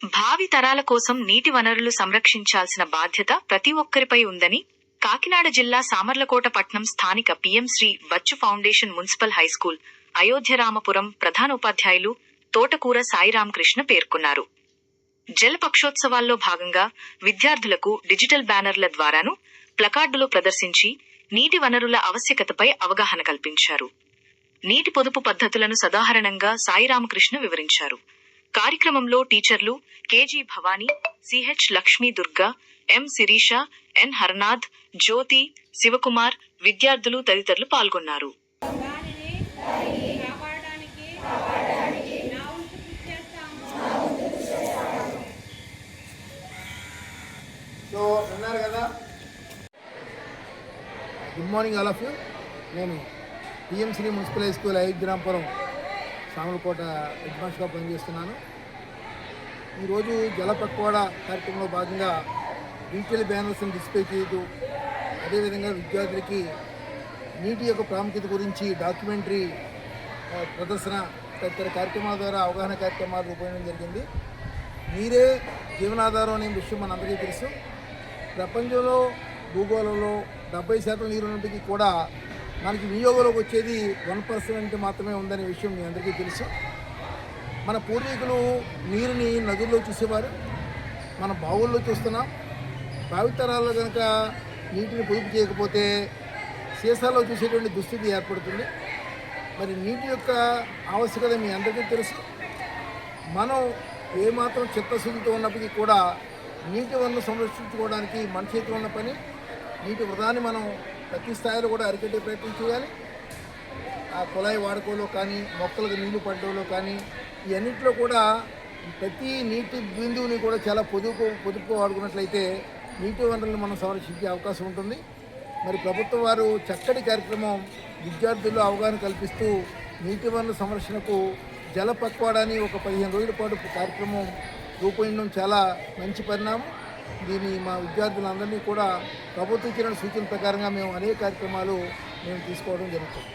భావి తరాల కోసం నీటి వనరులు సంరక్షించాల్సిన బాధ్యత ప్రతి ఒక్కరిపై ఉందని కాకినాడ జిల్లా సామర్లకోట పట్నం స్థానిక PM Shri Bachchu foundation municipal high school Ayodhyaramapuram ప్రధానోపాధ్యాయులు తోటకూర సాయిరామకృష్ణ పేర్కొన్నారు. జలపక్షోత్సవాల్లో భాగంగా విద్యార్థులకు డిజిటల్ బ్యానర్ల ద్వారాను ప్లకార్డులు ప్రదర్శించి నీటి వనరుల ఆవశ్యకతపై అవగాహన కల్పించారు. నీటి పొదుపు పద్ధతులను సాధారణంగా సాయిరామకృష్ణ వివరించారు. కార్యక్రమంలో టీచర్లు KG Bhavani, CH Lakshmi Durga, M Sirisha, N Haranath, Jyothi, Sivakumar, విద్యార్థులు తదితరులు పాల్గొన్నారు. అన్నారు కదా, good morning all of you. నేను TMC municipal high school Ayodhyaramapuram Samarlakota head మాస్టర్గా పనిచేస్తున్నాను. ఈరోజు జలపక్వాడ కార్యక్రమంలో భాగంగా డిజిటల్ బ్యానర్స్ని డిస్ప్లే చేయదు, అదేవిధంగా విద్యార్థులకి నీటి యొక్క ప్రాముఖ్యత గురించి డాక్యుమెంటరీ ప్రదర్శన తదితర కార్యక్రమాల ద్వారా అవగాహన కార్యక్రమాలు రూపొందడం జరిగింది. నీరే జీవనాధారం అనే విషయం మనందరికీ తెలుసు. ప్రపంచంలో భూగోళంలో 70% నీరు ఉన్నప్పటికీ కూడా మనకి వినియోగంలోకి వచ్చేది 1% మాత్రమే ఉందనే విషయం మీ అందరికీ తెలుసు. మన పూర్వీకులు నీరుని నదుల్లో చూసేవారు, మన బావుల్లో చూస్తున్నాం. భావితరాల్లో కనుక నీటిని పొదుపు చేయకపోతే సీసాల్లో చూసేటువంటి దుస్థితి ఏర్పడుతుంది. మరి నీటి యొక్క ఆవశ్యకత మీ అందరికీ తెలుసు. మనం ఏమాత్రం చిత్తశుద్ధితో ఉన్నప్పటికీ కూడా నీటి వనరులు సంరక్షించుకోవడానికి మన చేతిలో ఉన్న పని. నీటి వృధాన్ని మనం ప్రతి స్థాయిలో కూడా అరికట్టే ప్రయత్నం చేయాలి. ఆ కుళాయి వాడుకోలో కానీ, మొక్కలకు నీళ్లు పడడంలో కానీ, ఈ అన్నింటిలో కూడా ప్రతి నీటి బిందువుని కూడా చాలా పొదుపు వాడుకున్నట్లయితే నీటి వనరులను మనం సంరక్షించే అవకాశం ఉంటుంది. మరి ప్రభుత్వం వారు చక్కటి కార్యక్రమం విద్యార్థుల్లో అవగాహన కల్పిస్తూ నీటి వనరుల సంరక్షణకు జలపక్వాడని ఒక 15 రోజుల పాటు కార్యక్రమం రూపొందడం చాలా మంచి పరిణామం. దీన్ని మా విద్యార్థులందరినీ కూడా ప్రభుత్వం ఇచ్చిన సూచన ప్రకారంగా మేము అనేక కార్యక్రమాలు తీసుకోవడం జరుగుతుంది.